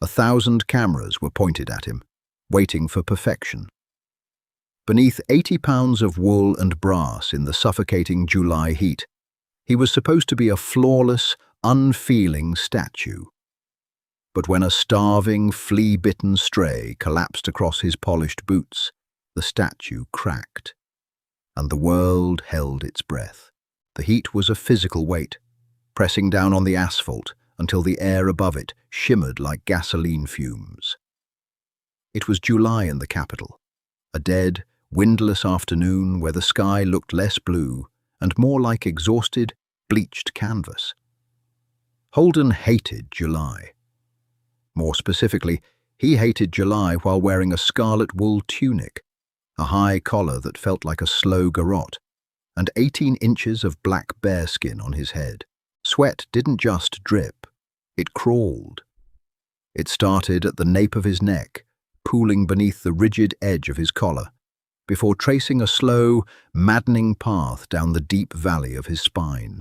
1,000 cameras were pointed at him, waiting for perfection. Beneath 80 pounds of wool and brass in the suffocating July heat, he was supposed to be a flawless, unfeeling statue. But when a starving, flea-bitten stray collapsed across his polished boots, the statue cracked, and the world held its breath. The heat was a physical weight, pressing down on the asphalt until the air above it shimmered like gasoline fumes. It was July in the capital, a dead, windless afternoon where the sky looked less blue and more like exhausted, bleached canvas. Holden hated July. More specifically, he hated July while wearing a scarlet wool tunic, a high collar that felt like a slow garrote, and 18 inches of black bearskin on his head. Sweat didn't just drip, it crawled. It started at the nape of his neck, pooling beneath the rigid edge of his collar, before tracing a slow, maddening path down the deep valley of his spine.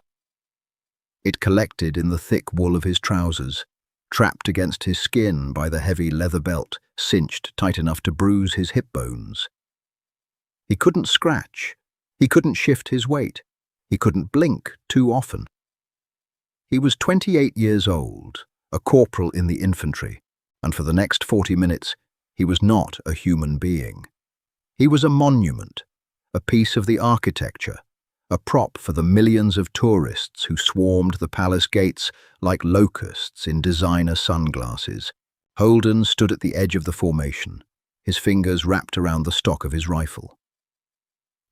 It collected in the thick wool of his trousers, trapped against his skin by the heavy leather belt, cinched tight enough to bruise his hip bones. He couldn't scratch, he couldn't shift his weight, he couldn't blink too often. He was 28 years old, a corporal in the infantry, and for the next 40 minutes, he was not a human being. He was a monument, a piece of the architecture, a prop for the millions of tourists who swarmed the palace gates like locusts in designer sunglasses. Holden stood at the edge of the formation, his fingers wrapped around the stock of his rifle.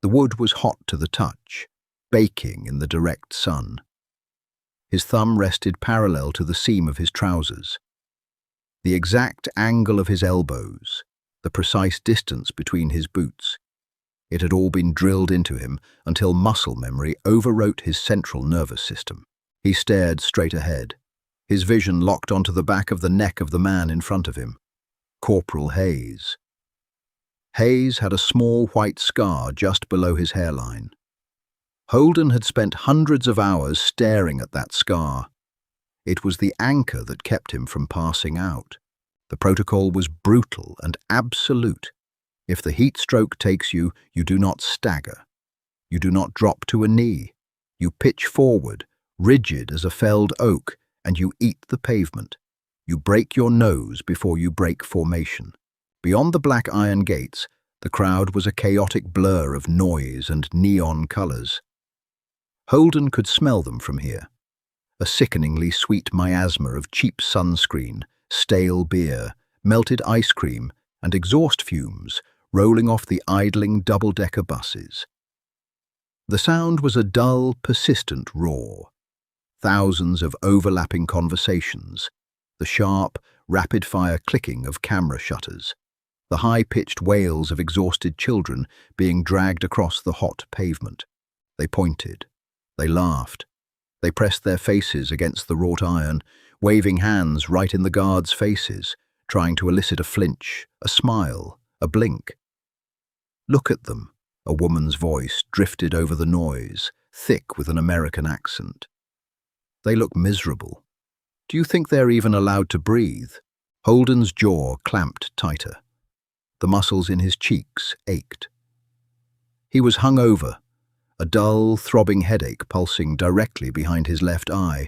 The wood was hot to the touch, baking in the direct sun. His thumb rested parallel to the seam of his trousers. The exact angle of his elbows, the precise distance between his boots. It had all been drilled into him until muscle memory overwrote his central nervous system. He stared straight ahead, his vision locked onto the back of the neck of the man in front of him, Corporal Hayes. Hayes had a small white scar just below his hairline. Holden had spent hundreds of hours staring at that scar. It was the anchor that kept him from passing out. The protocol was brutal and absolute. If the heat stroke takes you, you do not stagger. You do not drop to a knee. You pitch forward, rigid as a felled oak, and you eat the pavement. You break your nose before you break formation. Beyond the black iron gates, the crowd was a chaotic blur of noise and neon colors. Holden could smell them from here. A sickeningly sweet miasma of cheap sunscreen, stale beer, melted ice cream, and exhaust fumes rolling off the idling double-decker buses. The sound was a dull, persistent roar. Thousands of overlapping conversations, the sharp, rapid-fire clicking of camera shutters, the high-pitched wails of exhausted children being dragged across the hot pavement. They pointed. They laughed. They pressed their faces against the wrought iron, waving hands right in the guards' faces, trying to elicit a flinch, a smile, a blink. "Look at them," a woman's voice drifted over the noise, thick with an American accent. "They look miserable. Do you think they're even allowed to breathe?" Holden's jaw clamped tighter. The muscles in his cheeks ached. He was hung over, a dull, throbbing headache pulsing directly behind his left eye,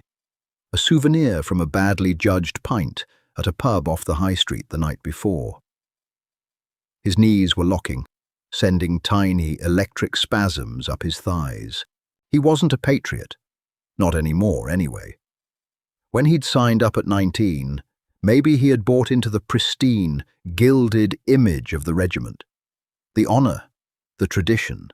a souvenir from a badly judged pint at a pub off the high street the night before. His knees were locking, sending tiny electric spasms up his thighs. He wasn't a patriot. Not anymore, anyway. When he'd signed up at 19, maybe he had bought into the pristine, gilded image of the regiment, the honor, the tradition.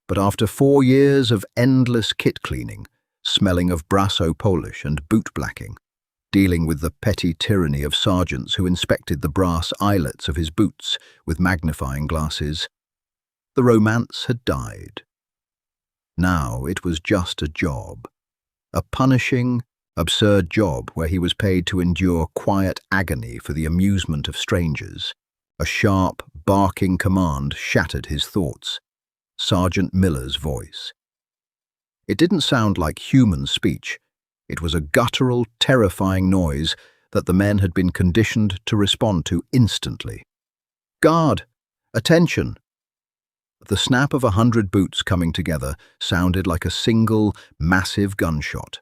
But after 4 years of endless kit cleaning, smelling of Brasso polish and boot blacking, dealing with the petty tyranny of sergeants who inspected the brass eyelets of his boots with magnifying glasses, the romance had died. Now it was just a job, a punishing, absurd job where he was paid to endure quiet agony for the amusement of strangers. A sharp, barking command shattered his thoughts. Sergeant Miller's voice. It didn't sound like human speech. It was a guttural, terrifying noise that the men had been conditioned to respond to instantly. "Guard! Attention!" The snap of 100 boots coming together sounded like a single, massive gunshot.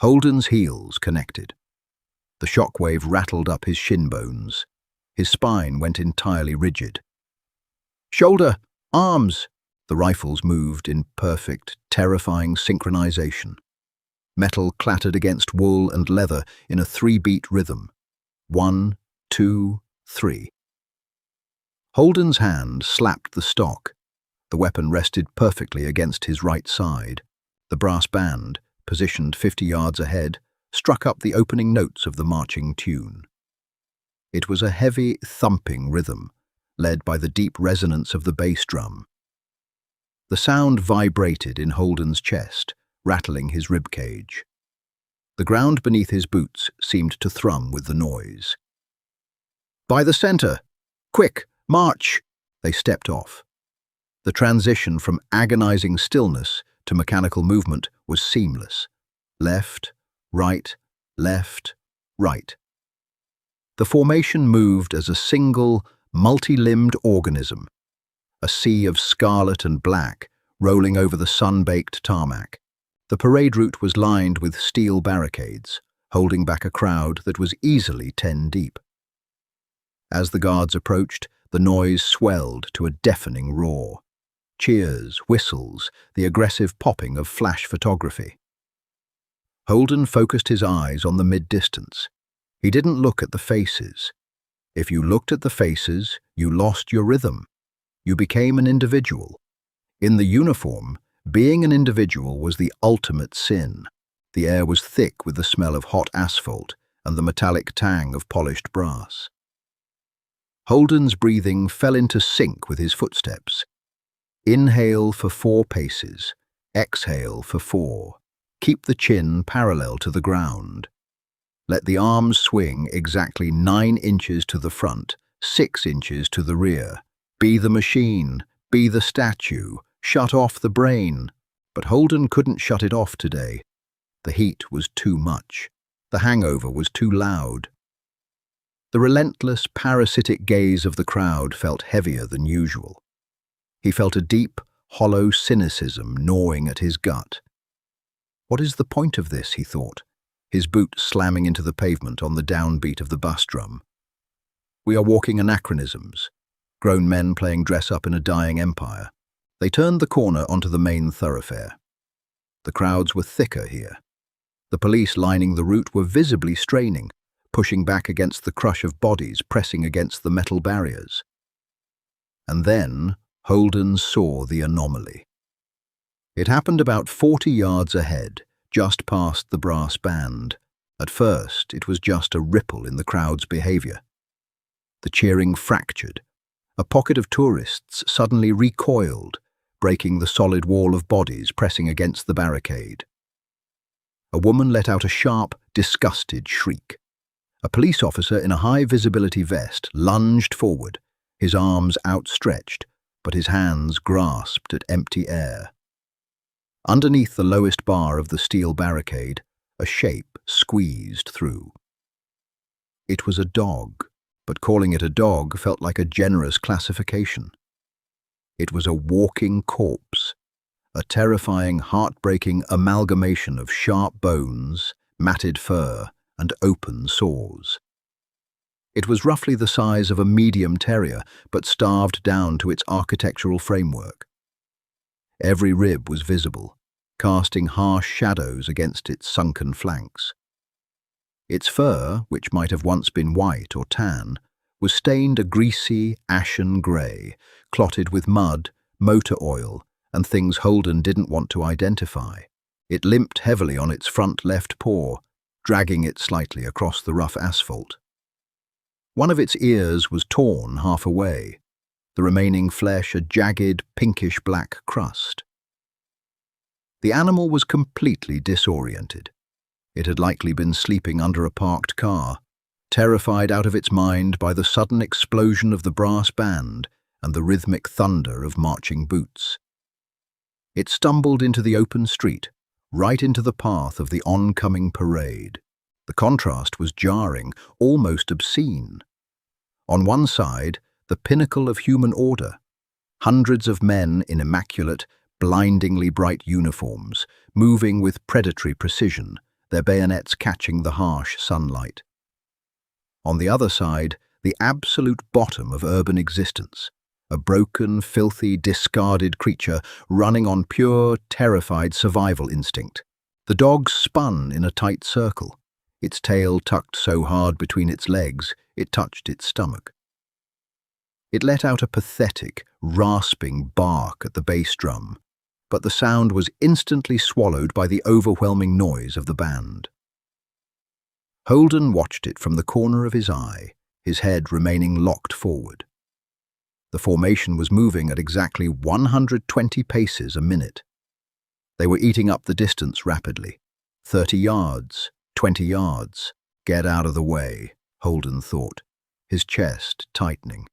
Holden's heels connected. The shockwave rattled up his shin bones. His spine went entirely rigid. "Shoulder! Arms!" The rifles moved in perfect, terrifying synchronization. Metal clattered against wool and leather in a 3-beat rhythm. 1, 2, 3. Holden's hand slapped the stock. The weapon rested perfectly against his right side. The brass band, positioned 50 yards ahead, struck up the opening notes of the marching tune. It was a heavy, thumping rhythm, led by the deep resonance of the bass drum. The sound vibrated in Holden's chest, rattling his ribcage. The ground beneath his boots seemed to thrum with the noise. "By the center! Quick, march!" They stepped off. The transition from agonizing stillness to mechanical movement was seamless. Left, right, left, right. The formation moved as a single, multi-limbed organism, a sea of scarlet and black rolling over the sun-baked tarmac. The parade route was lined with steel barricades, holding back a crowd that was easily 10 deep. As the guards approached, the noise swelled to a deafening roar. Cheers, whistles, the aggressive popping of flash photography. Holden focused his eyes on the mid-distance. He didn't look at the faces. If you looked at the faces, you lost your rhythm. You became an individual. In the uniform, being an individual was the ultimate sin. The air was thick with the smell of hot asphalt and the metallic tang of polished brass. Holden's breathing fell into sync with his footsteps. Inhale for 4 paces. Exhale for 4. Keep the chin parallel to the ground. Let the arms swing exactly 9 inches to the front, 6 inches to the rear. Be the machine, be the statue, shut off the brain. But Holden couldn't shut it off today. The heat was too much. The hangover was too loud. The relentless, parasitic gaze of the crowd felt heavier than usual. He felt a deep, hollow cynicism gnawing at his gut. What is the point of this, he thought, his boot slamming into the pavement on the downbeat of the bass drum. We are walking anachronisms, grown men playing dress-up in a dying empire. They turned the corner onto the main thoroughfare. The crowds were thicker here. The police lining the route were visibly straining, pushing back against the crush of bodies pressing against the metal barriers. And then Holden saw the anomaly. It happened about 40 yards ahead, just past the brass band. At first, it was just a ripple in the crowd's behavior. The cheering fractured. A pocket of tourists suddenly recoiled, breaking the solid wall of bodies pressing against the barricade. A woman let out a sharp, disgusted shriek. A police officer in a high-visibility vest lunged forward, his arms outstretched, but his hands grasped at empty air. Underneath the lowest bar of the steel barricade, a shape squeezed through. It was a dog, but calling it a dog felt like a generous classification. It was a walking corpse, a terrifying, heartbreaking amalgamation of sharp bones, matted fur, and open sores. It was roughly the size of a medium terrier, but starved down to its architectural framework. Every rib was visible, casting harsh shadows against its sunken flanks. Its fur, which might have once been white or tan, was stained a greasy, ashen grey, clotted with mud, motor oil, and things Holden didn't want to identify. It limped heavily on its front left paw, dragging it slightly across the rough asphalt. One of its ears was torn half away, the remaining flesh a jagged, pinkish-black crust. The animal was completely disoriented. It had likely been sleeping under a parked car, terrified out of its mind by the sudden explosion of the brass band and the rhythmic thunder of marching boots. It stumbled into the open street, right into the path of the oncoming parade. The contrast was jarring, almost obscene. On one side, the pinnacle of human order, hundreds of men in immaculate, blindingly bright uniforms, moving with predatory precision, their bayonets catching the harsh sunlight. On the other side, the absolute bottom of urban existence, a broken, filthy, discarded creature running on pure, terrified survival instinct. The dog spun in a tight circle, its tail tucked so hard between its legs it touched its stomach. It let out a pathetic, rasping bark at the bass drum, but the sound was instantly swallowed by the overwhelming noise of the band. Holden watched it from the corner of his eye, his head remaining locked forward. The formation was moving at exactly 120 paces a minute. They were eating up the distance rapidly. 30 yards, 20 yards. Get out of the way, Holden thought, his chest tightening.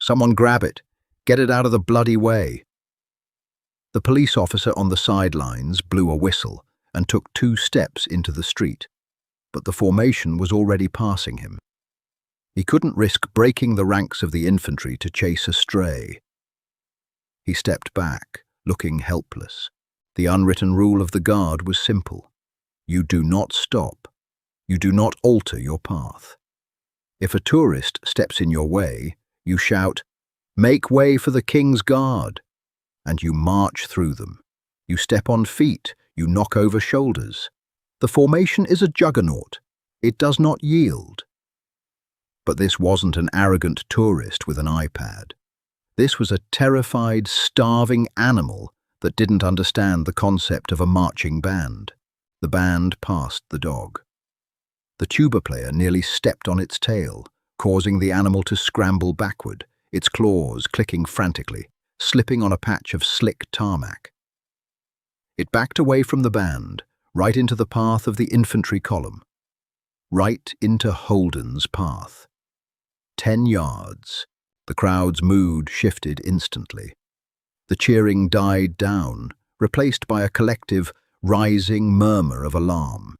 Someone grab it. Get it out of the bloody way. The police officer on the sidelines blew a whistle and took 2 steps into the street, but the formation was already passing him. He couldn't risk breaking the ranks of the infantry to chase a stray. He stepped back, looking helpless. The unwritten rule of the guard was simple. You do not stop. You do not alter your path. If a tourist steps in your way, you shout, "Make way for the King's Guard," and you march through them. You step on feet, you knock over shoulders. The formation is a juggernaut. It does not yield. But this wasn't an arrogant tourist with an iPad. This was a terrified, starving animal that didn't understand the concept of a marching band. The band passed the dog. The tuba player nearly stepped on its tail, causing the animal to scramble backward, its claws clicking frantically, slipping on a patch of slick tarmac. It backed away from the band, right into the path of the infantry column. Right into Holden's path. 10 yards. The crowd's mood shifted instantly. The cheering died down, replaced by a collective, rising murmur of alarm.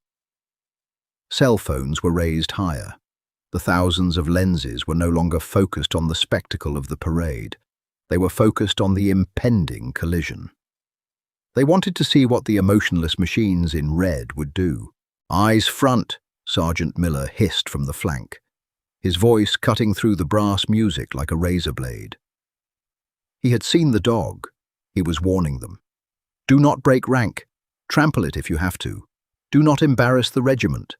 Cell phones were raised higher. The thousands of lenses were no longer focused on the spectacle of the parade. They were focused on the impending collision. They wanted to see what the emotionless machines in red would do. "Eyes front," Sergeant Miller hissed from the flank, his voice cutting through the brass music like a razor blade. He had seen the dog. He was warning them. "Do not break rank. Trample it if you have to. Do not embarrass the regiment."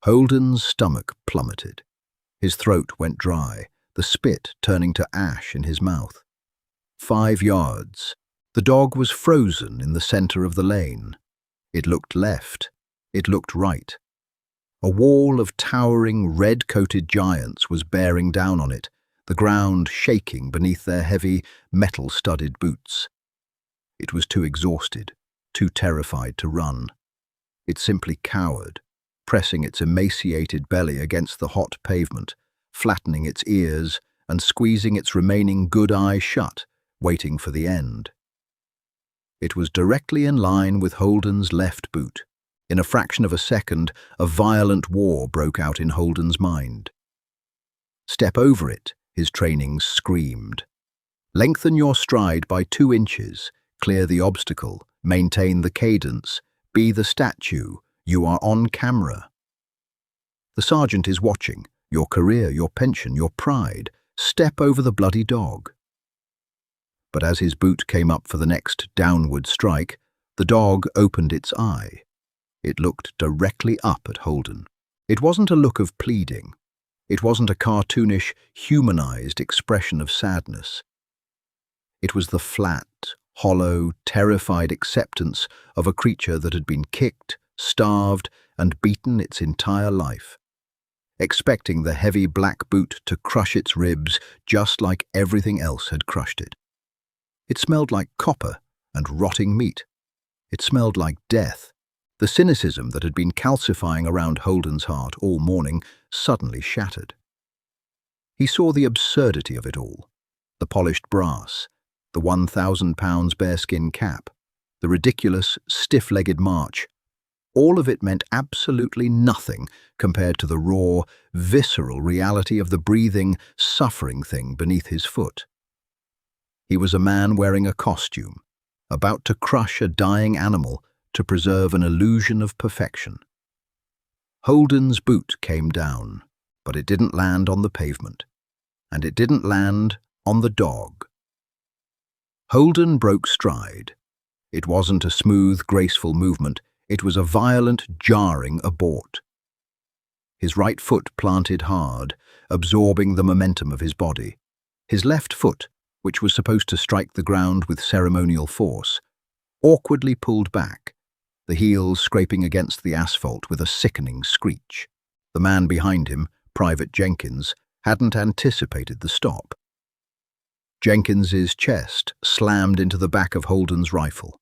Holden's stomach plummeted. His throat went dry, the spit turning to ash in his mouth. 5 yards. The dog was frozen in the center of the lane. It looked left. It looked right. A wall of towering, red-coated giants was bearing down on it, the ground shaking beneath their heavy, metal-studded boots. It was too exhausted, too terrified to run. It simply cowered, pressing its emaciated belly against the hot pavement, flattening its ears and squeezing its remaining good eye shut, waiting for the end. It was directly in line with Holden's left boot. In a fraction of a second, a violent war broke out in Holden's mind. "Step over it," his training screamed. "Lengthen your stride by 2 inches, clear the obstacle, maintain the cadence, be the statue, you are on camera. The sergeant is watching, your career, your pension, your pride. Step over the bloody dog." But as his boot came up for the next downward strike, the dog opened its eye. It looked directly up at Holden. It wasn't a look of pleading. It wasn't a cartoonish, humanized expression of sadness. It was the flat, hollow, terrified acceptance of a creature that had been kicked, starved, and beaten its entire life, expecting the heavy black boot to crush its ribs just like everything else had crushed it. It smelled like copper and rotting meat. It smelled like death. The cynicism that had been calcifying around Holden's heart all morning suddenly shattered. He saw the absurdity of it all. The polished brass, the 1,000 pounds bearskin cap, the ridiculous, stiff-legged march. All of it meant absolutely nothing compared to the raw, visceral reality of the breathing, suffering thing beneath his foot. He was a man wearing a costume, about to crush a dying animal to preserve an illusion of perfection. Holden's boot came down, but it didn't land on the pavement, and it didn't land on the dog. Holden broke stride. It wasn't a smooth, graceful movement. It was a violent, jarring abort. His right foot planted hard, absorbing the momentum of his body. His left foot, which was supposed to strike the ground with ceremonial force, awkwardly pulled back, the heels scraping against the asphalt with a sickening screech. The man behind him, Private Jenkins, hadn't anticipated the stop. Jenkins's chest slammed into the back of Holden's rifle.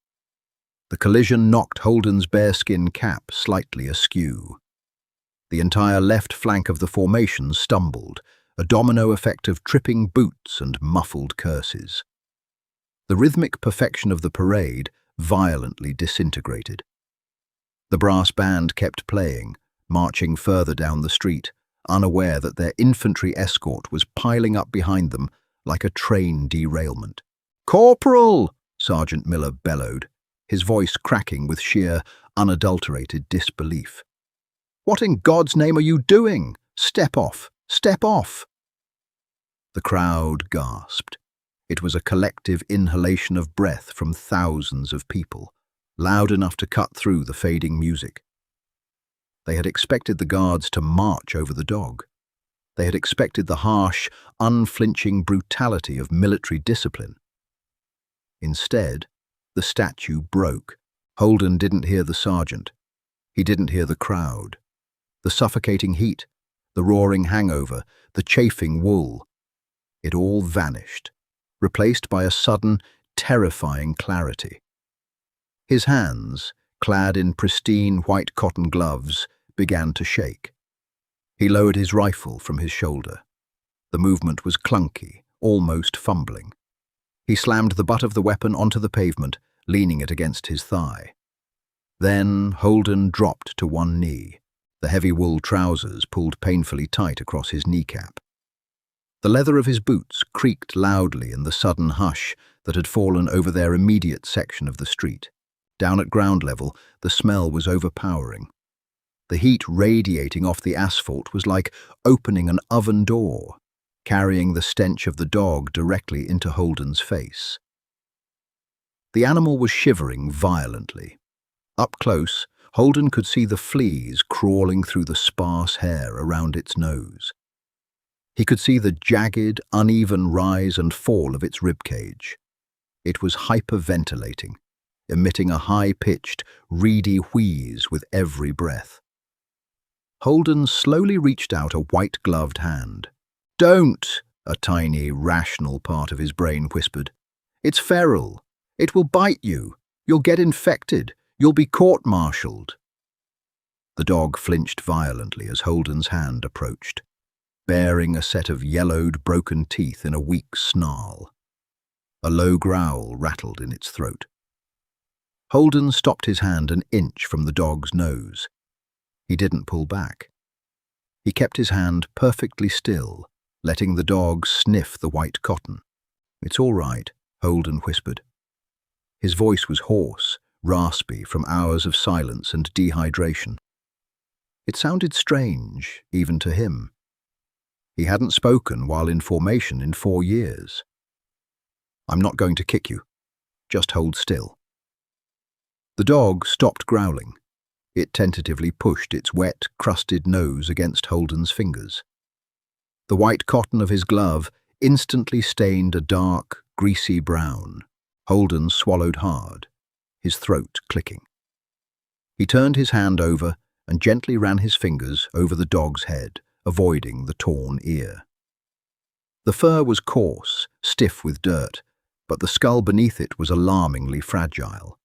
The collision knocked Holden's bearskin cap slightly askew. The entire left flank of the formation stumbled, a domino effect of tripping boots and muffled curses. The rhythmic perfection of the parade violently disintegrated. The brass band kept playing, marching further down the street, unaware that their infantry escort was piling up behind them like a train derailment. "Corporal!" Sergeant Miller bellowed, his voice cracking with sheer, unadulterated disbelief. "What in God's name are you doing? Step off! Step off!" The crowd gasped. It was a collective inhalation of breath from thousands of people, loud enough to cut through the fading music. They had expected the guards to march over the dog. They had expected the harsh, unflinching brutality of military discipline. Instead, the statue broke. Holden didn't hear the sergeant. He didn't hear the crowd. The suffocating heat, the roaring hangover, the chafing wool. It all vanished, replaced by a sudden, terrifying clarity. His hands, clad in pristine white cotton gloves, began to shake. He lowered his rifle from his shoulder. The movement was clunky, almost fumbling. He slammed the butt of the weapon onto the pavement, leaning it against his thigh. Then Holden dropped to one knee, the heavy wool trousers pulled painfully tight across his kneecap. The leather of his boots creaked loudly in the sudden hush that had fallen over their immediate section of the street. Down at ground level, the smell was overpowering. The heat radiating off the asphalt was like opening an oven door, carrying the stench of the dog directly into Holden's face. The animal was shivering violently. Up close, Holden could see the fleas crawling through the sparse hair around its nose. He could see the jagged, uneven rise and fall of its ribcage. It was hyperventilating, emitting a high-pitched, reedy wheeze with every breath. Holden slowly reached out a white-gloved hand. "Don't!" a tiny, rational part of his brain whispered. "It's feral. It will bite you. You'll get infected. You'll be court-martialed." The dog flinched violently as Holden's hand approached, baring a set of yellowed, broken teeth in a weak snarl. A low growl rattled in its throat. Holden stopped his hand an inch from the dog's nose. He didn't pull back. He kept his hand perfectly still, letting the dog sniff the white cotton. "It's all right," Holden whispered. His voice was hoarse, raspy from hours of silence and dehydration. It sounded strange, even to him. He hadn't spoken while in formation in 4 years. "I'm not going to kick you. Just hold still." The dog stopped growling. It tentatively pushed its wet, crusted nose against Holden's fingers. The white cotton of his glove instantly stained a dark, greasy brown. Holden swallowed hard, his throat clicking. He turned his hand over and gently ran his fingers over the dog's head, avoiding the torn ear. The fur was coarse, stiff with dirt, but the skull beneath it was alarmingly fragile.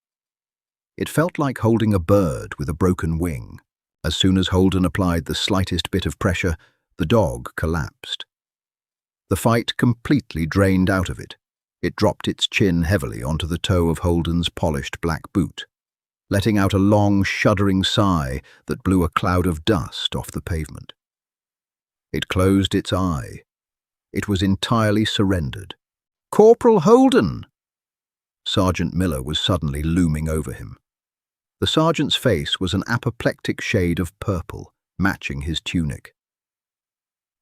It felt like holding a bird with a broken wing. As soon as Holden applied the slightest bit of pressure, the dog collapsed. The fight completely drained out of it. It dropped its chin heavily onto the toe of Holden's polished black boot. letting out a long, shuddering sigh that blew a cloud of dust off the pavement. It closed its eye. It was entirely surrendered. "Corporal Holden!" Sergeant Miller was suddenly looming over him. The sergeant's face was an apoplectic shade of purple, matching his tunic.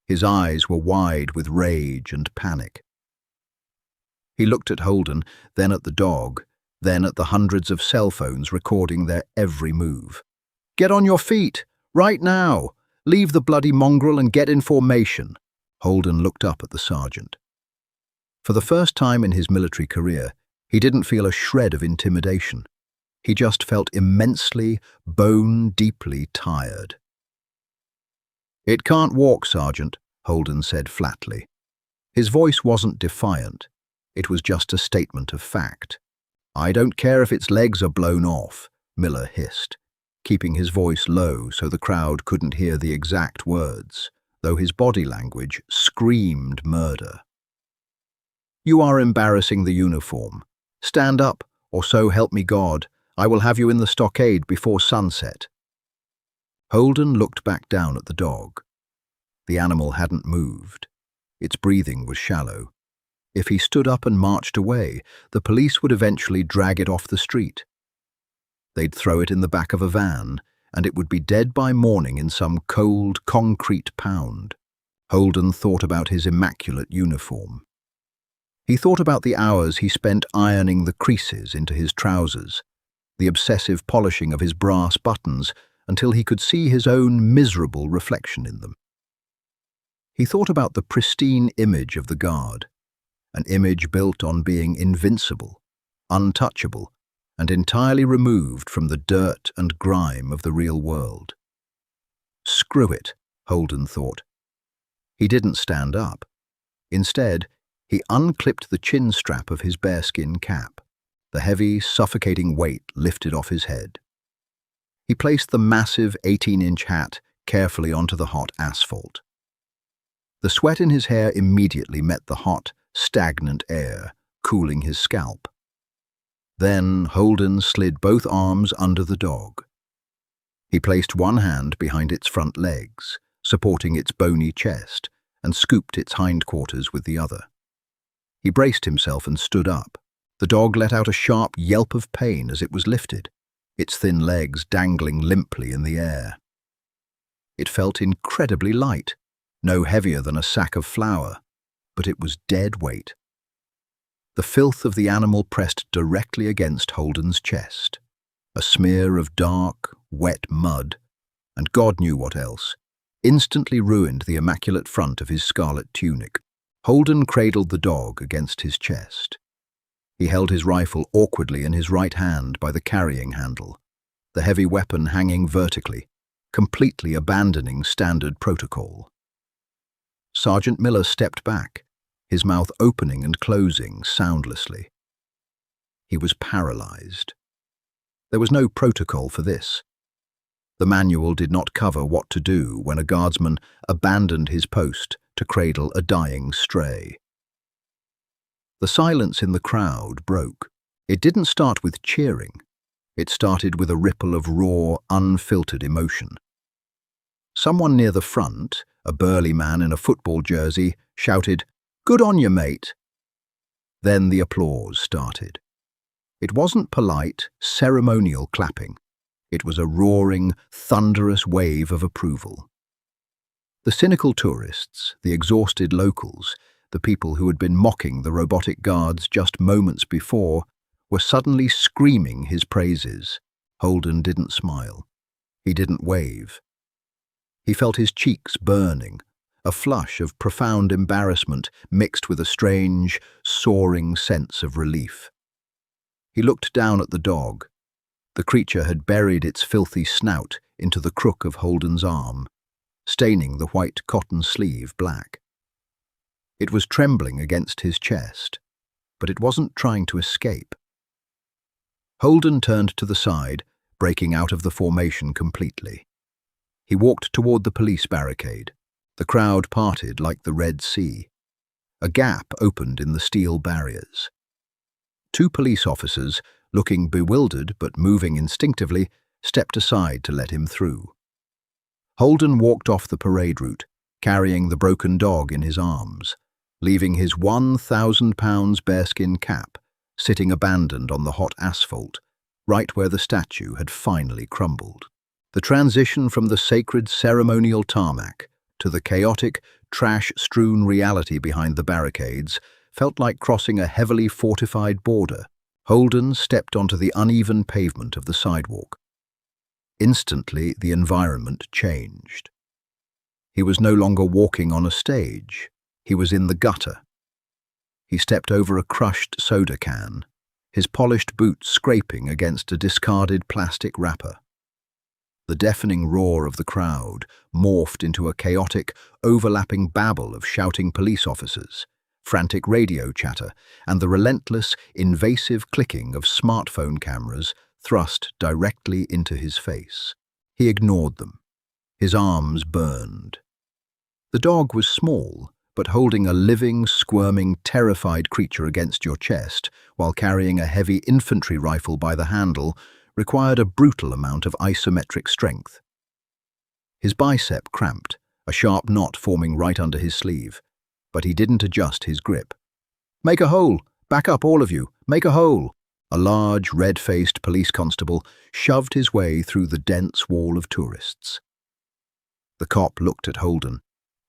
His eyes were wide with rage and panic. He looked at Holden, then at the dog, then at the hundreds of cell phones recording their every move. "Get on your feet, right now! Leave the bloody mongrel and get in formation." Holden looked up at the sergeant. For the first time in his military career, he didn't feel a shred of intimidation. He just felt immensely, bone-deeply tired. "It can't walk, Sergeant," Holden said flatly. His voice wasn't defiant. It was just a statement of fact. "I don't care if its legs are blown off," Miller hissed, keeping his voice low so the crowd couldn't hear the exact words, though his body language screamed murder. "You are embarrassing the uniform. Stand up, or so help me God, I will have you in the stockade before sunset." Holden looked back down at the dog. The animal hadn't moved. Its breathing was shallow. If he stood up and marched away, the police would eventually drag it off the street. They'd throw it in the back of a van, and it would be dead by morning in some cold, concrete pound. Holden thought about his immaculate uniform. He thought about the hours he spent ironing the creases into his trousers, the obsessive polishing of his brass buttons until he could see his own miserable reflection in them. He thought about the pristine image of the Guard, an image built on being invincible, untouchable, and entirely removed from the dirt and grime of the real world. Screw it, Holden thought. He didn't stand up. Instead, he unclipped the chin strap of his bearskin cap. The heavy, suffocating weight lifted off his head. He placed the massive 18-inch hat carefully onto the hot asphalt. The sweat in his hair immediately met the hot, stagnant air, cooling his scalp. Then Holden slid both arms under the dog. He placed one hand behind its front legs, supporting its bony chest, and scooped its hindquarters with the other. He braced himself and stood up. The dog let out a sharp yelp of pain as it was lifted, its thin legs dangling limply in the air. It felt incredibly light, no heavier than a sack of flour, but it was dead weight. The filth of the animal pressed directly against Holden's chest. A smear of dark, wet mud, and God knew what else, instantly ruined the immaculate front of his scarlet tunic. Holden cradled the dog against his chest. He held his rifle awkwardly in his right hand by the carrying handle, the heavy weapon hanging vertically, completely abandoning standard protocol. Sergeant Miller stepped back, his mouth opening and closing soundlessly. He was paralyzed. There was no protocol for this. The manual did not cover what to do when a guardsman abandoned his post to cradle a dying stray. The silence in the crowd broke. It didn't start with cheering. It started with a ripple of raw, unfiltered emotion. Someone near the front, a burly man in a football jersey, shouted, "Good on you, mate." Then the applause started. It wasn't polite, ceremonial clapping. It was a roaring, thunderous wave of approval. The cynical tourists, the exhausted locals, the people who had been mocking the robotic guards just moments before, were suddenly screaming his praises. Holden didn't smile. He didn't wave. He felt his cheeks burning, a flush of profound embarrassment mixed with a strange, soaring sense of relief. He looked down at the dog. The creature had buried its filthy snout into the crook of Holden's arm, staining the white cotton sleeve black. It was trembling against his chest, but it wasn't trying to escape. Holden turned to the side, breaking out of the formation completely. He walked toward the police barricade. The crowd parted like the Red Sea. A gap opened in the steel barriers. Two police officers, looking bewildered but moving instinctively, stepped aside to let him through. Holden walked off the parade route, carrying the broken dog in his arms, leaving his 1,000-pound bearskin cap sitting abandoned on the hot asphalt, right where the statue had finally crumbled. The transition from the sacred ceremonial tarmac to the chaotic, trash-strewn reality behind the barricades felt like crossing a heavily fortified border. Holden stepped onto the uneven pavement of the sidewalk. Instantly, the environment changed. He was no longer walking on a stage. He was in the gutter. He stepped over a crushed soda can, his polished boots scraping against a discarded plastic wrapper. The deafening roar of the crowd morphed into a chaotic, overlapping babble of shouting police officers, frantic radio chatter, and the relentless, invasive clicking of smartphone cameras thrust directly into his face. He ignored them. His arms burned. The dog was small, but holding a living, squirming, terrified creature against your chest while carrying a heavy infantry rifle by the handle required a brutal amount of isometric strength. His bicep cramped, a sharp knot forming right under his sleeve, but he didn't adjust his grip. "Make a hole! Back up, all of you! Make a hole!" A large, red-faced police constable shoved his way through the dense wall of tourists. The cop looked at Holden,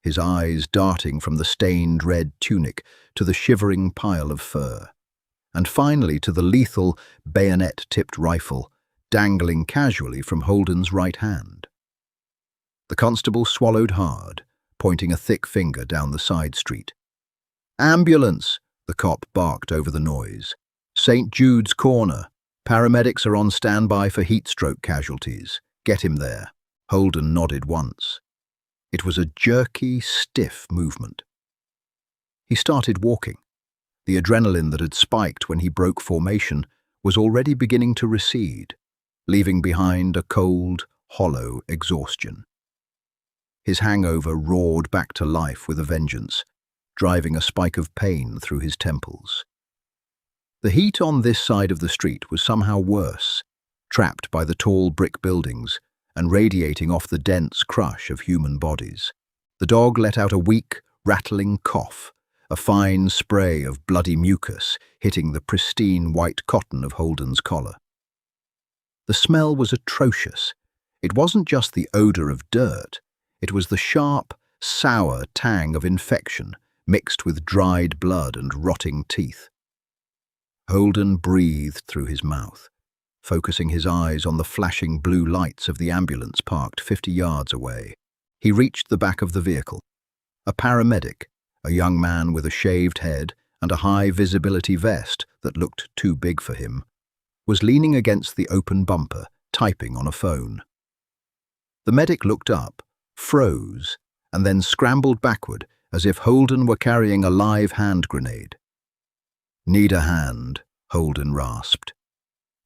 his eyes darting from the stained red tunic to the shivering pile of fur, and finally to the lethal, bayonet-tipped rifle dangling casually from Holden's right hand. The constable swallowed hard, pointing a thick finger down the side street. "Ambulance!" the cop barked over the noise. "St. Jude's Corner. Paramedics are on standby for heat stroke casualties. Get him there." Holden nodded once. It was a jerky, stiff movement. He started walking. The adrenaline that had spiked when he broke formation was already beginning to recede, leaving behind a cold, hollow exhaustion. His hangover roared back to life with a vengeance, driving a spike of pain through his temples. The heat on this side of the street was somehow worse, trapped by the tall brick buildings and radiating off the dense crush of human bodies. The dog let out a weak, rattling cough, a fine spray of bloody mucus hitting the pristine white cotton of Holden's collar. The smell was atrocious. It wasn't just the odor of dirt. It was the sharp, sour tang of infection mixed with dried blood and rotting teeth. Holden breathed through his mouth, focusing his eyes on the flashing blue lights of the ambulance parked 50 yards away. He reached the back of the vehicle. A paramedic, a young man with a shaved head and a high-visibility vest that looked too big for him, was leaning against the open bumper, typing on a phone. The medic looked up, froze, and then scrambled backward as if Holden were carrying a live hand grenade. "Need a hand," Holden rasped.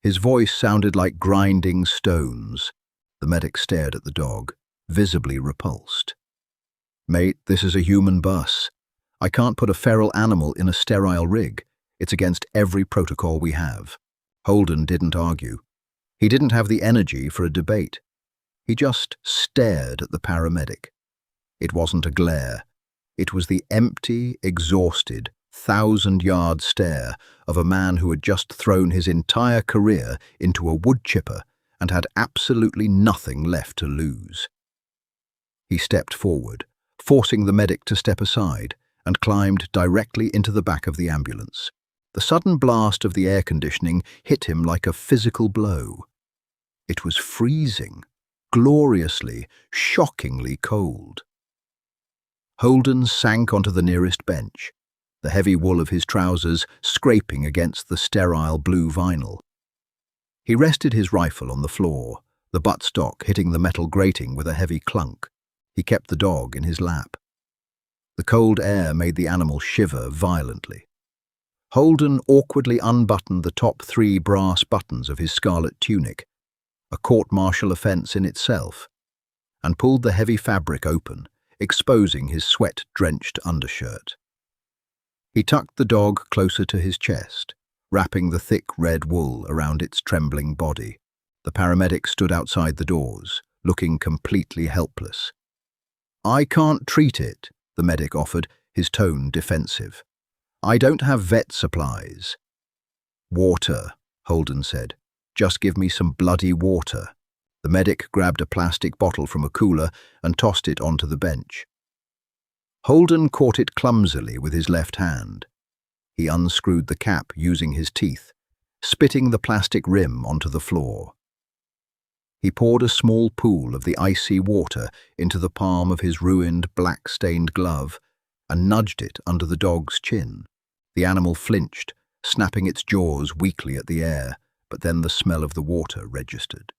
His voice sounded like grinding stones. The medic stared at the dog, visibly repulsed. "Mate, this is a human bus. I can't put a feral animal in a sterile rig. It's against every protocol we have." Holden didn't argue. He didn't have the energy for a debate. He just stared at the paramedic. It wasn't a glare. It was the empty, exhausted, 1,000-yard stare of a man who had just thrown his entire career into a wood chipper and had absolutely nothing left to lose. He stepped forward, forcing the medic to step aside, and climbed directly into the back of the ambulance. The sudden blast of the air conditioning hit him like a physical blow. It was freezing, gloriously, shockingly cold. Holden sank onto the nearest bench, the heavy wool of his trousers scraping against the sterile blue vinyl. He rested his rifle on the floor, the buttstock hitting the metal grating with a heavy clunk. He kept the dog in his lap. The cold air made the animal shiver violently. Holden awkwardly unbuttoned the top 3 brass buttons of his scarlet tunic, a court-martial offense in itself, and pulled the heavy fabric open, exposing his sweat-drenched undershirt. He tucked the dog closer to his chest, wrapping the thick red wool around its trembling body. The paramedic stood outside the doors, looking completely helpless. "I can't treat it," the medic offered, his tone defensive. "I don't have vet supplies." "Water," Holden said. "Just give me some bloody water." The medic grabbed a plastic bottle from a cooler and tossed it onto the bench. Holden caught it clumsily with his left hand. He unscrewed the cap using his teeth, spitting the plastic rim onto the floor. He poured a small pool of the icy water into the palm of his ruined, black-stained glove and nudged it under the dog's chin. The animal flinched, snapping its jaws weakly at the air, but then the smell of the water registered.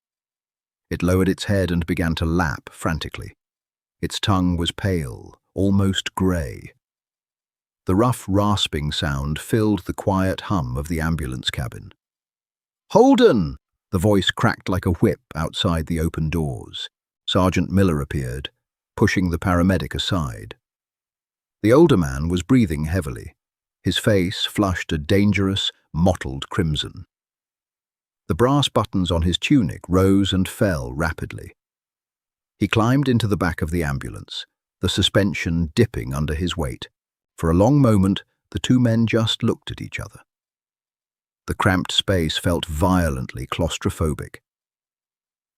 It lowered its head and began to lap frantically. Its tongue was pale, almost grey. The rough rasping sound filled the quiet hum of the ambulance cabin. "Holden!" The voice cracked like a whip outside the open doors. Sergeant Miller appeared, pushing the paramedic aside. The older man was breathing heavily. His face flushed a dangerous, mottled crimson. The brass buttons on his tunic rose and fell rapidly. He climbed into the back of the ambulance, the suspension dipping under his weight. For a long moment, the two men just looked at each other. The cramped space felt violently claustrophobic.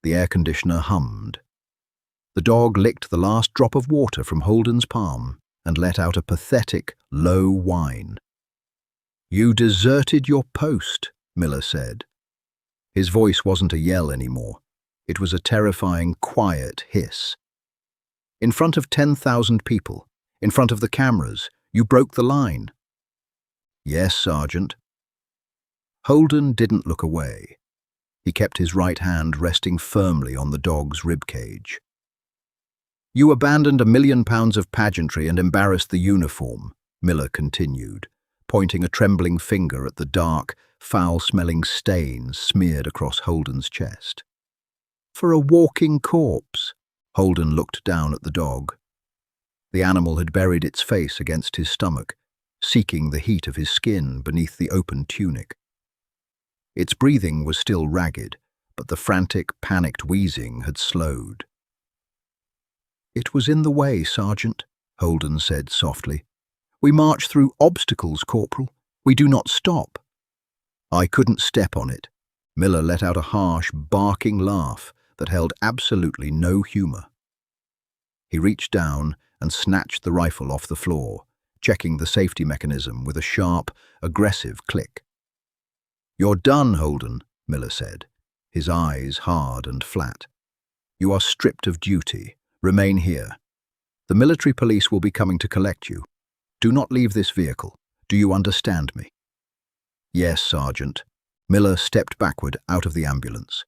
The air conditioner hummed. The dog licked the last drop of water from Holden's palm and let out a pathetic, low whine. "You deserted your post," Miller said. His voice wasn't a yell anymore. It was a terrifying, quiet hiss. "In front of 10,000 people, in front of the cameras, you broke the line." "Yes, Sergeant." Holden didn't look away. He kept his right hand resting firmly on the dog's ribcage. "You abandoned £1 million of pageantry and embarrassed the uniform," Miller continued, pointing a trembling finger at the dark, foul-smelling stains smeared across Holden's chest. "For a walking corpse." Holden looked down at the dog. The animal had buried its face against his stomach, seeking the heat of his skin beneath the open tunic. Its breathing was still ragged, but the frantic, panicked wheezing had slowed. "It was in the way, Sergeant," Holden said softly. "We march through obstacles, Corporal. We do not stop." "I couldn't step on it." Miller let out a harsh, barking laugh that held absolutely no humor. He reached down and snatched the rifle off the floor, checking the safety mechanism with a sharp, aggressive click. "You're done, Holden," Miller said, his eyes hard and flat. "You are stripped of duty. Remain here. The military police will be coming to collect you. Do not leave this vehicle. Do you understand me?" "Yes, Sergeant." Miller stepped backward out of the ambulance.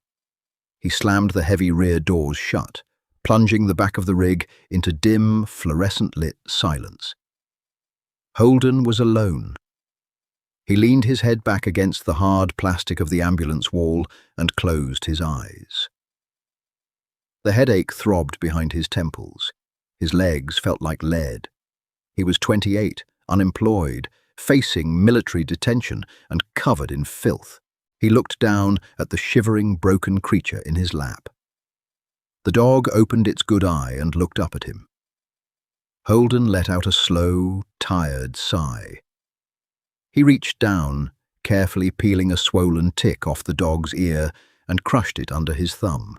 He slammed the heavy rear doors shut, plunging the back of the rig into dim, fluorescent-lit silence. Holden was alone. He leaned his head back against the hard plastic of the ambulance wall and closed his eyes. The headache throbbed behind his temples. His legs felt like lead. He was 28, unemployed, facing military detention and covered in filth. He looked down at the shivering, broken creature in his lap. The dog opened its good eye and looked up at him. Holden let out a slow, tired sigh. He reached down, carefully peeling a swollen tick off the dog's ear and crushed it under his thumb.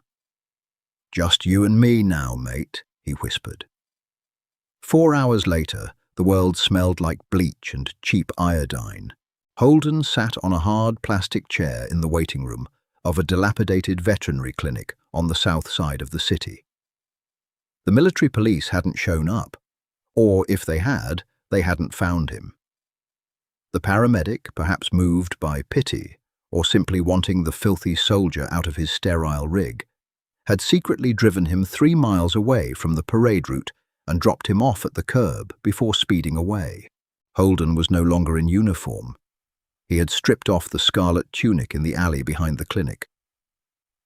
"Just you and me now, mate," he whispered. 4 hours later, the world smelled like bleach and cheap iodine. Holden sat on a hard plastic chair in the waiting room of a dilapidated veterinary clinic on the south side of the city. The military police hadn't shown up, or if they had, they hadn't found him. The paramedic, perhaps moved by pity or simply wanting the filthy soldier out of his sterile rig, had secretly driven him 3 miles away from the parade route and dropped him off at the curb before speeding away. Holden was no longer in uniform. He had stripped off the scarlet tunic in the alley behind the clinic.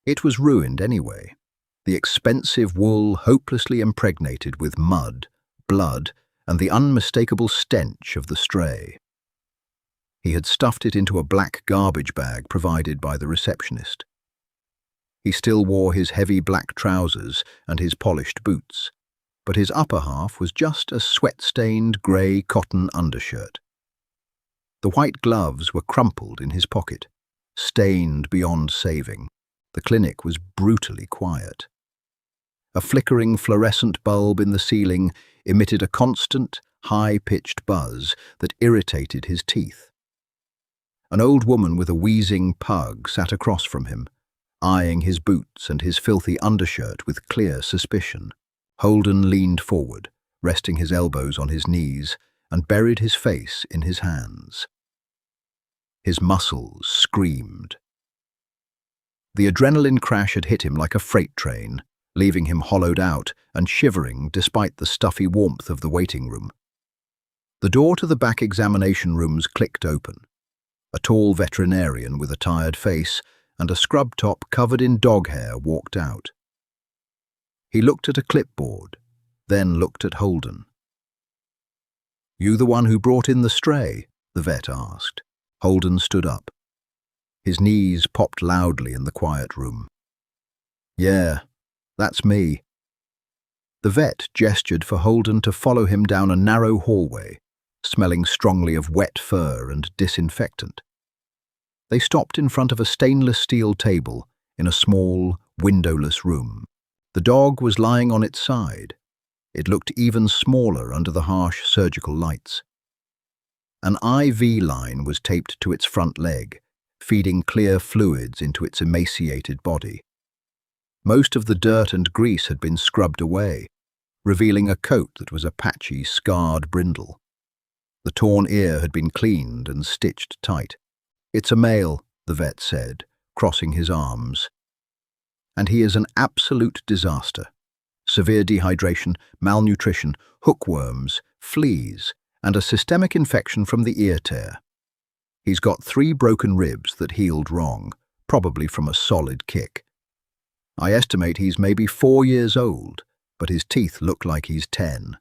It was ruined anyway, the expensive wool hopelessly impregnated with mud, blood, and the unmistakable stench of the stray. He had stuffed it into a black garbage bag provided by the receptionist. He still wore his heavy black trousers and his polished boots, but his upper half was just a sweat-stained grey cotton undershirt. The white gloves were crumpled in his pocket, stained beyond saving. The clinic was brutally quiet. A flickering fluorescent bulb in the ceiling emitted a constant, high-pitched buzz that irritated his teeth. An old woman with a wheezing pug sat across from him, eyeing his boots and his filthy undershirt with clear suspicion. Holden leaned forward, resting his elbows on his knees, and buried his face in his hands. His muscles screamed. The adrenaline crash had hit him like a freight train, leaving him hollowed out and shivering despite the stuffy warmth of the waiting room. The door to the back examination rooms clicked open. A tall veterinarian with a tired face and a scrub top covered in dog hair walked out. He looked at a clipboard, then looked at Holden. "You the one who brought in the stray?" the vet asked. Holden stood up. His knees popped loudly in the quiet room. "Yeah, that's me." The vet gestured for Holden to follow him down a narrow hallway, smelling strongly of wet fur and disinfectant. They stopped in front of a stainless steel table in a small, windowless room. The dog was lying on its side. It looked even smaller under the harsh surgical lights. An IV line was taped to its front leg, feeding clear fluids into its emaciated body. Most of the dirt and grease had been scrubbed away, revealing a coat that was a patchy, scarred brindle. The torn ear had been cleaned and stitched tight. "It's a male," the vet said, crossing his arms. "And he is an absolute disaster. Severe dehydration, malnutrition, hookworms, fleas, and a systemic infection from the ear tear. He's got 3 broken ribs that healed wrong, probably from a solid kick. I estimate he's maybe 4 years old, but his teeth look like he's 10.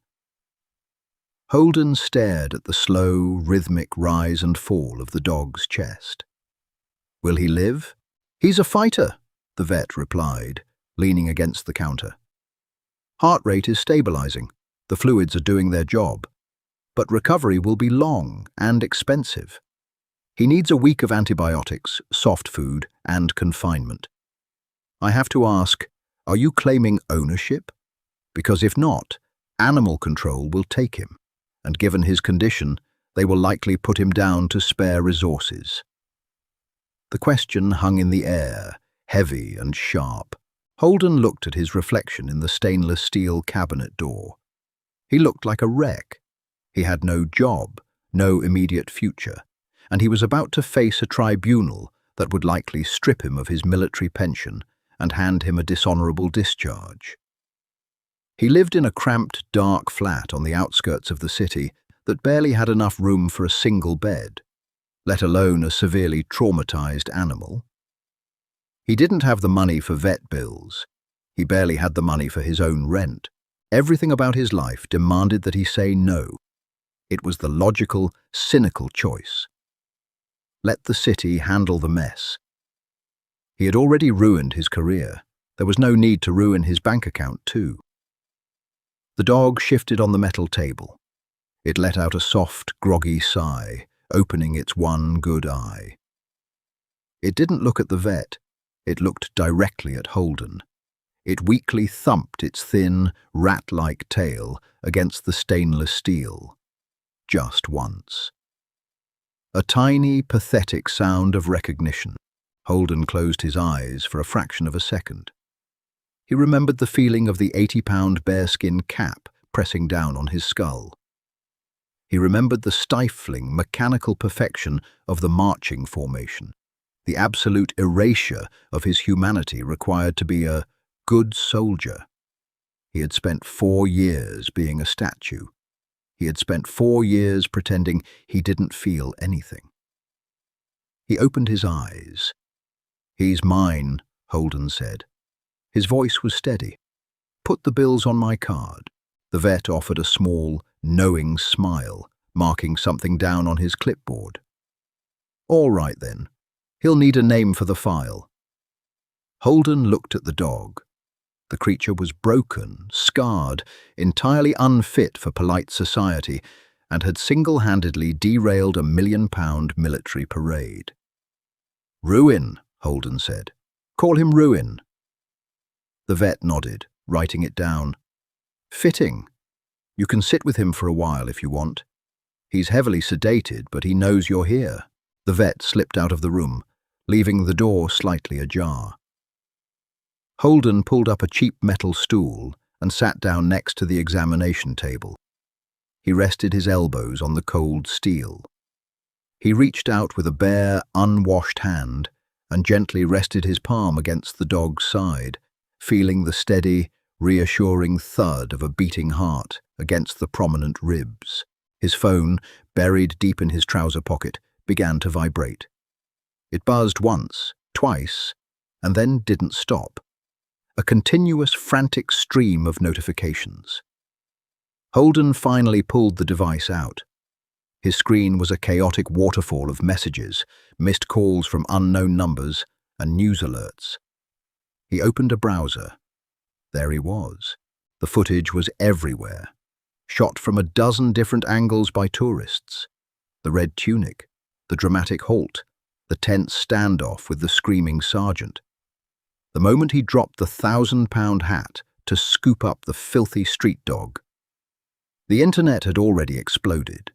Holden stared at the slow, rhythmic rise and fall of the dog's chest. "Will he live?" "He's a fighter," the vet replied, leaning against the counter. "Heart rate is stabilizing. The fluids are doing their job. But recovery will be long and expensive. He needs a week of antibiotics, soft food, and confinement. I have to ask, are you claiming ownership? Because if not, animal control will take him, and given his condition, they will likely put him down to spare resources." The question hung in the air, heavy and sharp. Holden looked at his reflection in the stainless steel cabinet door. He looked like a wreck. He had no job, no immediate future, and he was about to face a tribunal that would likely strip him of his military pension and hand him a dishonorable discharge. He lived in a cramped, dark flat on the outskirts of the city that barely had enough room for a single bed, let alone a severely traumatized animal. He didn't have the money for vet bills. He barely had the money for his own rent. Everything about his life demanded that he say no. It was the logical, cynical choice. Let the city handle the mess. He had already ruined his career. There was no need to ruin his bank account too. The dog shifted on the metal table. It let out a soft, groggy sigh, opening its one good eye. It didn't look at the vet. It looked directly at Holden. It weakly thumped its thin, rat-like tail against the stainless steel. Just once. A tiny, pathetic sound of recognition. Holden closed his eyes for a fraction of a second. He remembered the feeling of the 80-pound bearskin cap pressing down on his skull. He remembered the stifling, mechanical perfection of the marching formation, the absolute erasure of his humanity required to be a good soldier. He had spent 4 years being a statue. He had spent 4 years pretending he didn't feel anything. He opened his eyes. "He's mine," Holden said. His voice was steady. "Put the bills on my card." The vet offered a small, knowing smile, marking something down on his clipboard. All right then. He'll need a name for the file. Holden looked at the dog. The creature was broken, scarred, entirely unfit for polite society, and had single-handedly derailed a £1 million military parade. "Ruin," Holden said. "Call him Ruin." The vet nodded, writing it down. "Fitting. You can sit with him for a while if you want. He's heavily sedated, but he knows you're here." The vet slipped out of the room, leaving the door slightly ajar. Holden pulled up a cheap metal stool and sat down next to the examination table. He rested his elbows on the cold steel. He reached out with a bare, unwashed hand and gently rested his palm against the dog's side, feeling the steady, reassuring thud of a beating heart against the prominent ribs. His phone, buried deep in his trouser pocket, began to vibrate. It buzzed once, twice, and then didn't stop. A continuous, frantic stream of notifications. Holden finally pulled the device out. His screen was a chaotic waterfall of messages, missed calls from unknown numbers, and news alerts. He opened a browser. There he was. The footage was everywhere, shot from a dozen different angles by tourists. The red tunic, the dramatic halt, the tense standoff with the screaming sergeant. The moment he dropped the £1,000 hat to scoop up the filthy street dog. The internet had already exploded.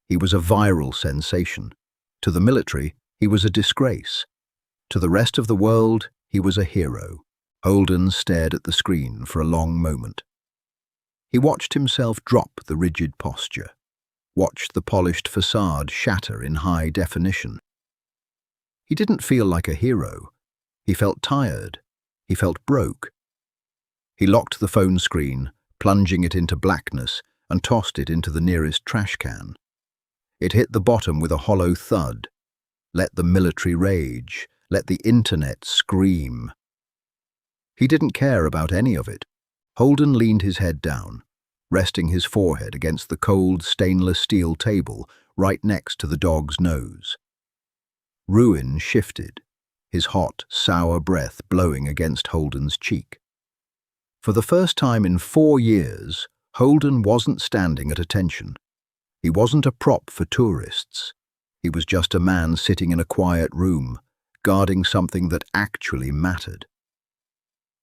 He was a viral sensation. To the military, he was a disgrace. To the rest of the world, he was a hero. Holden stared at the screen for a long moment. He watched himself drop the rigid posture, watched the polished facade shatter in high definition. He didn't feel like a hero. He felt tired. He felt broke. He locked the phone screen, plunging it into blackness, and tossed it into the nearest trash can. It hit the bottom with a hollow thud. Let the military rage. Let the internet scream. He didn't care about any of it. Holden leaned his head down, resting his forehead against the cold stainless steel table right next to the dog's nose. Ruin shifted, his hot, sour breath blowing against Holden's cheek. For the first time in 4 years, Holden wasn't standing at attention. He wasn't a prop for tourists. He was just a man sitting in a quiet room, guarding something that actually mattered.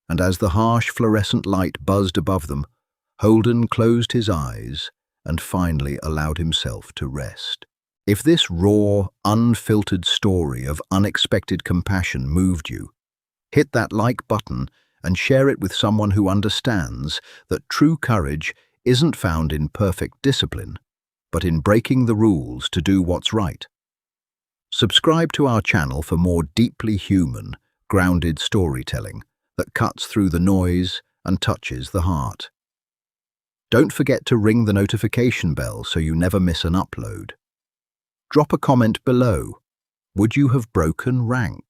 And as the harsh fluorescent light buzzed above them, Holden closed his eyes and finally allowed himself to rest. If this raw, unfiltered story of unexpected compassion moved you, hit that like button and share it with someone who understands that true courage isn't found in perfect discipline, but in breaking the rules to do what's right. Subscribe to our channel for more deeply human, grounded storytelling that cuts through the noise and touches the heart. Don't forget to ring the notification bell so you never miss an upload. Drop a comment below. Would you have broken rank?